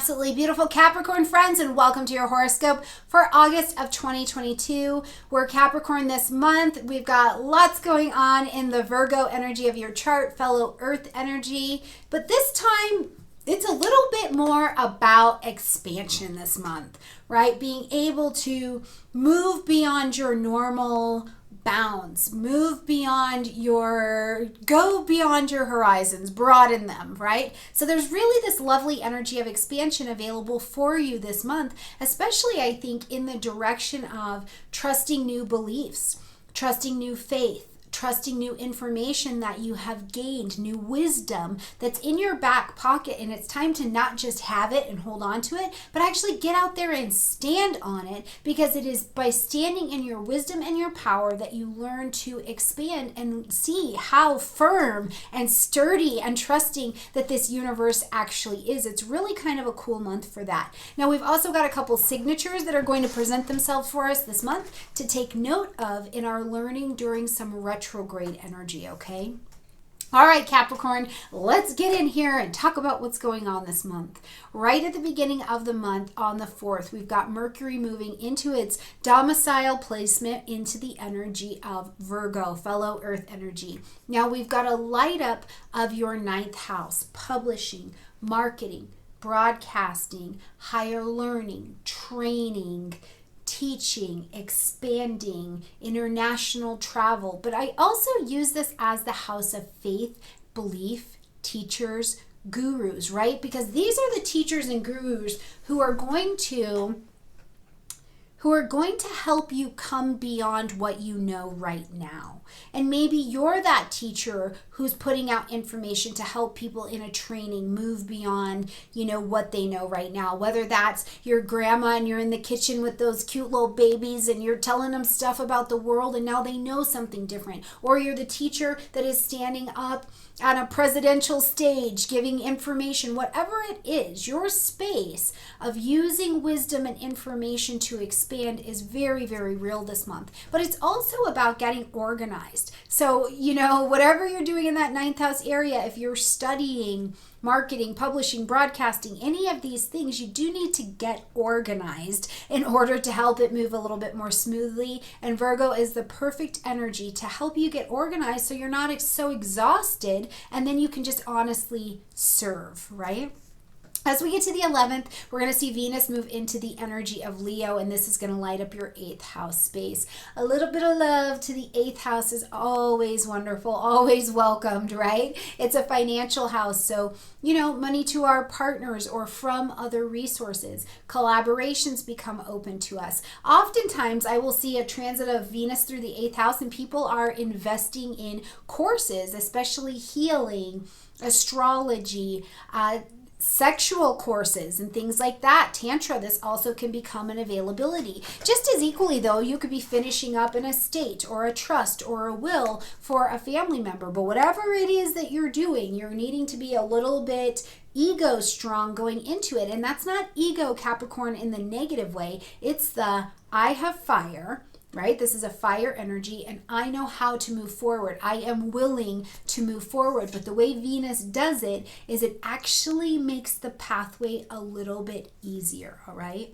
absolutely beautiful Capricorn friends, and welcome to your horoscope for August of 2022. We're Capricorn this month. We've got lots going on in the Virgo energy of your chart, fellow Earth energy, but this time it's a little bit more about expansion this month, right? Being able to move beyond your normal bounds, go beyond your horizons, broaden them, right? So there's really this lovely energy of expansion available for you this month, especially I think in the direction of trusting new beliefs, trusting new faith, trusting new information that you have gained, new wisdom that's in your back pocket, and it's time to not just have it and hold on to it, but actually get out there and stand on it, because it is by standing in your wisdom and your power that you learn to expand and see how firm and sturdy and trusting that this universe actually is. It's really kind of a cool month for that. Now we've also got a couple signatures that are going to present themselves for us this month to take note of in our learning during some retrograde energy, okay? All right, Capricorn, let's get in here and talk about what's going on this month. Right at the beginning of the month, on the 4th, we've got Mercury moving into its domicile placement into the energy of Virgo, fellow Earth energy. Now we've got a light up of your 9th house, publishing, marketing, broadcasting, higher learning, training, teaching, expanding, international travel. But I also use this as the house of faith, belief, teachers, gurus, right? Because these are the teachers and gurus who are going to help you come beyond what you know right now. And maybe you're that teacher who's putting out information to help people in a training move beyond, what they know right now. Whether that's your grandma and you're in the kitchen with those cute little babies and you're telling them stuff about the world and now they know something different. Or you're the teacher that is standing up on a presidential stage giving information. Whatever it is, your space of using wisdom and information to expand is very, very real this month. But it's also about getting organized. So, whatever you're doing in that 9th house area, if you're studying marketing, publishing, broadcasting, any of these things, you do need to get organized in order to help it move a little bit more smoothly. And Virgo is the perfect energy to help you get organized so you're not so exhausted, and then you can just honestly serve, right? As we get to the 11th, we're going to see Venus move into the energy of Leo, and this is going to light up your 8th house space. A little bit of love to the 8th house is always wonderful, always welcomed, right? It's a financial house, so, money to our partners or from other resources. Collaborations become open to us. Oftentimes, I will see a transit of Venus through the 8th house, and people are investing in courses, especially healing, astrology, sexual courses and things like that. Tantra, this also can become an availability. Just as equally though, you could be finishing up an estate or a trust or a will for a family member. But whatever it is that you're doing, you're needing to be a little bit ego strong going into it. And that's not ego, Capricorn, in the negative way. It's the I have fire, right? This is a fire energy, and I know how to move forward. I am willing to move forward. But the way Venus does it is it actually makes the pathway a little bit easier, all right?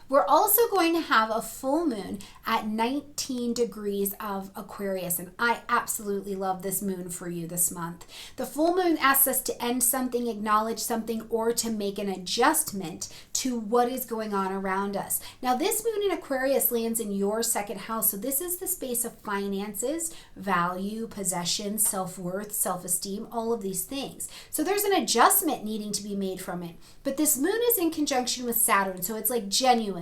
We're also going to have a full moon at 19 degrees of Aquarius, and I absolutely love this moon for you this month. The full moon asks us to end something, acknowledge something, or to make an adjustment to what is going on around us. Now, this moon in Aquarius lands in your 2nd house, so this is the space of finances, value, possession, self-worth, self-esteem, all of these things. So there's an adjustment needing to be made from it. But this moon is in conjunction with Saturn, so it's like genuinely,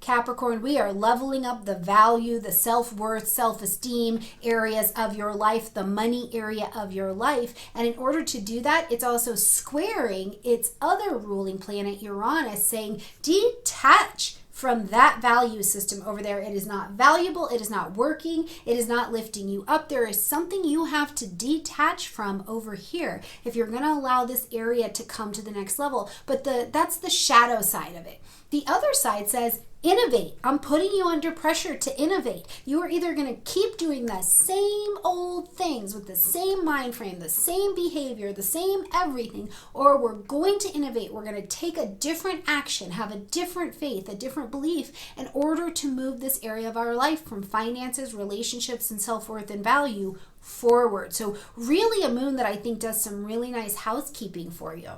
Capricorn, we are leveling up the value, the self-worth, self-esteem areas of your life, the money area of your life. And in order to do that, it's also squaring its other ruling planet, Uranus, saying detach from that value system over there. It is not valuable. It is not working. It is not lifting you up. There is something you have to detach from over here if you're going to allow this area to come to the next level. But that's the shadow side of it. The other side says Innovate. I'm putting you under pressure to innovate. You are either going to keep doing the same old things with the same mind frame, the same behavior, the same everything, or we're going to innovate. We're going to take a different action, have a different faith, a different belief in order to move this area of our life from finances, relationships, and self-worth and value forward. So really a moon that I think does some really nice housekeeping for you.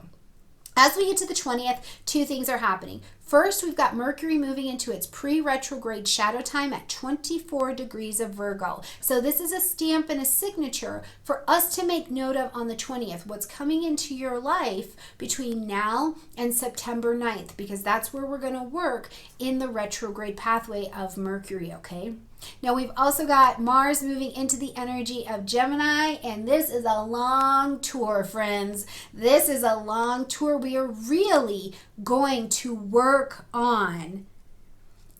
As we get to the 20th, two things are happening. First, we've got Mercury moving into its pre-retrograde shadow time at 24 degrees of Virgo. So this is a stamp and a signature for us to make note of on the 20th, what's coming into your life between now and September 9th, because that's where we're going to work in the retrograde pathway of Mercury, okay? Now we've also got Mars moving into the energy of Gemini, and this is a long tour, friends. This is a long tour. We are really going to work on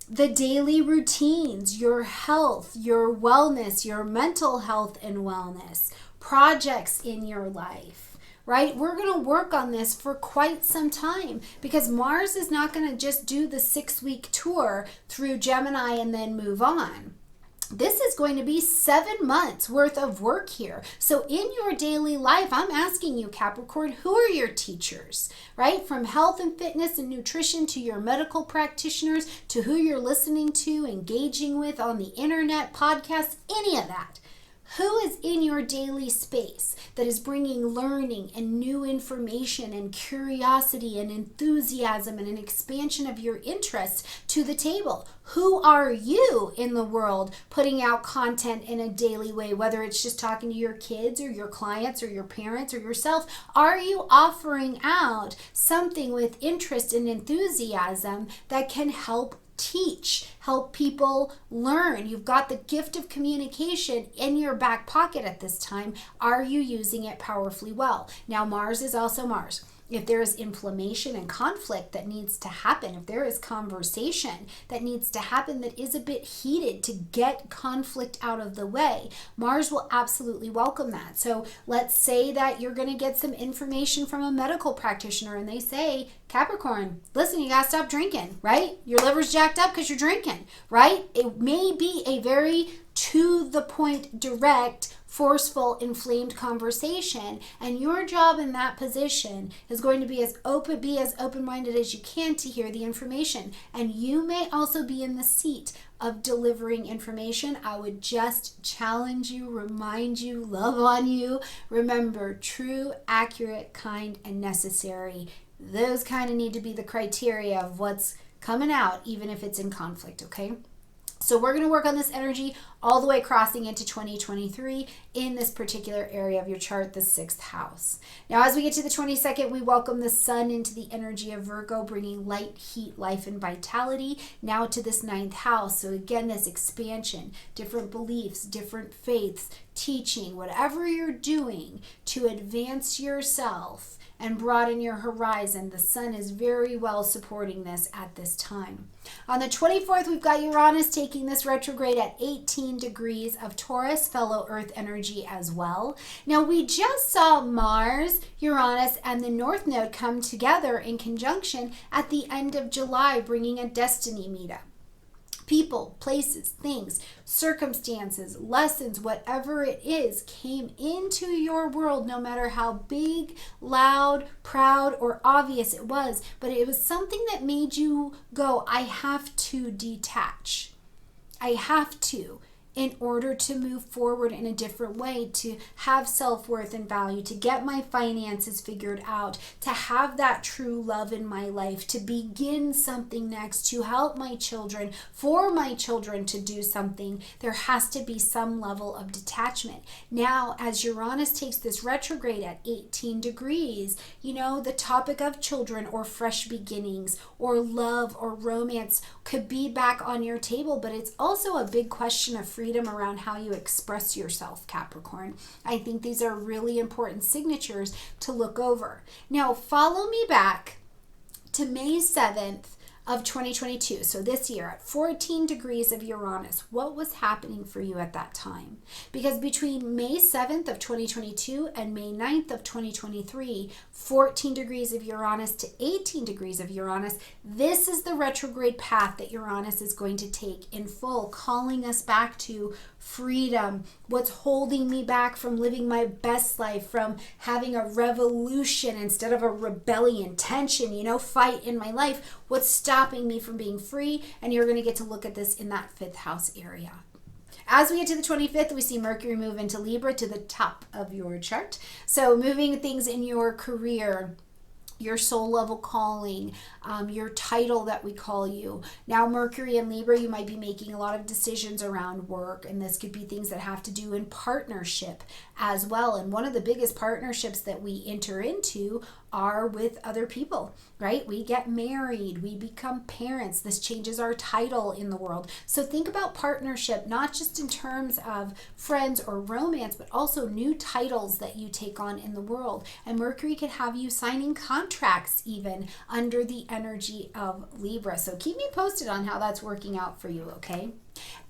the daily routines, your health, your wellness, your mental health and wellness, projects in your life, right? We're going to work on this for quite some time because Mars is not going to just do the 6-week tour through Gemini and then move on. This is going to be 7 months worth of work here. So in your daily life, I'm asking you, Capricorn, who are your teachers, right? From health and fitness and nutrition to your medical practitioners to who you're listening to, engaging with on the internet, podcasts, any of that. Who is in your daily space that is bringing learning and new information and curiosity and enthusiasm and an expansion of your interests to the table? Who are you in the world putting out content in a daily way, whether it's just talking to your kids or your clients or your parents or yourself? Are you offering out something with interest and enthusiasm that can help teach, help people learn? You've got the gift of communication in your back pocket at this time. Are you using it powerfully well? Now, Mars is also Mars. If there is inflammation and conflict that needs to happen, if there is conversation that needs to happen that is a bit heated to get conflict out of the way, Mars will absolutely welcome that. So let's say that you're going to get some information from a medical practitioner and they say, Capricorn, listen, you got to stop drinking, right? Your liver's jacked up because you're drinking, right? It may be a very to the point, direct, forceful, inflamed conversation, and your job in that position is going to be as open-minded as you can to hear the information. And you may also be in the seat of delivering information. I would just challenge you, remind you, love on you. Remember, true, accurate, kind, and necessary. Those kind of need to be the criteria of what's coming out, even if it's in conflict, okay? So we're going to work on this energy all the way crossing into 2023 in this particular area of your chart, the 6th house. Now, as we get to the 22nd, we welcome the sun into the energy of Virgo, bringing light, heat, life, and vitality now to this 9th house. So again, this expansion, different beliefs, different faiths, teaching, whatever you're doing to advance yourself and broaden your horizon. The sun is very well supporting this at this time. On the 24th, we've got Uranus taking this retrograde at 18 degrees of Taurus, fellow Earth energy as well. Now, we just saw Mars, Uranus, and the North Node come together in conjunction at the end of July, bringing a destiny meetup. People, places, things, circumstances, lessons, whatever it is, came into your world, no matter how big, loud, proud, or obvious it was. But it was something that made you go, I have to detach. I have to, in order to move forward in a different way, to have self-worth and value, to get my finances figured out, to have that true love in my life, to begin something next, to help my children, for my children to do something. There has to be some level of detachment. Now, as Uranus takes this retrograde at 18 degrees, you know, the topic of children or fresh beginnings or love or romance could be back on your table, but it's also a big question of freedom around how you express yourself, Capricorn. I think these are really important signatures to look over. Now, follow me back to May 7th of 2022, so this year, at 14 degrees of Uranus, what was happening for you at that time? Because between May 7th of 2022 and May 9th of 2023, 14 degrees of Uranus to 18 degrees of Uranus, this is the retrograde path that Uranus is going to take in full, calling us back to freedom. What's holding me back from living my best life, from having a revolution instead of a rebellion, tension, fight in my life? What's stopping me from being free? And you're going to get to look at this in that 5th house area. As we get to the 25th, we see Mercury move into Libra to the top of your chart. So moving things in your career, your soul level calling, your title that we call you. Now Mercury and Libra, you might be making a lot of decisions around work, and this could be things that have to do in partnership as well. And one of the biggest partnerships that we enter into are with other people, right? We get married, we become parents. This changes our title in the world. So think about partnership, not just in terms of friends or romance, but also new titles that you take on in the world. And Mercury could have you signing contracts even under the energy of Libra. So keep me posted on how that's working out for you, okay?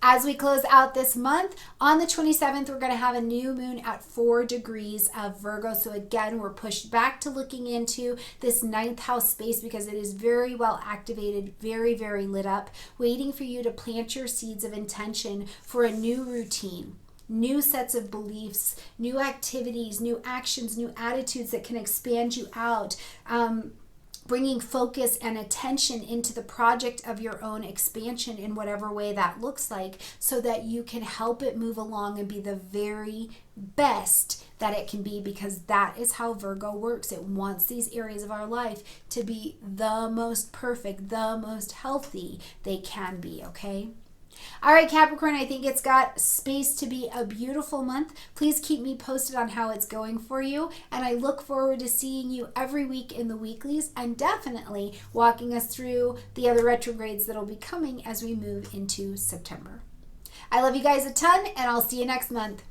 As we close out this month, on the 27th, we're going to have a new moon at 4 degrees of Virgo. So again, we're pushed back to looking into this 9th house space because it is very well activated, very, very lit up, waiting for you to plant your seeds of intention for a new routine, new sets of beliefs, new activities, new actions, new attitudes that can expand you out. Bringing focus and attention into the project of your own expansion in whatever way that looks like, so that you can help it move along and be the very best that it can be, because that is how Virgo works. It wants these areas of our life to be the most perfect, the most healthy they can be, okay? All right, Capricorn, I think it's got space to be a beautiful month. Please keep me posted on how it's going for you. And I look forward to seeing you every week in the weeklies, and definitely walking us through the other retrogrades that'll be coming as we move into September. I love you guys a ton, and I'll see you next month.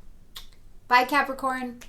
Bye, Capricorn.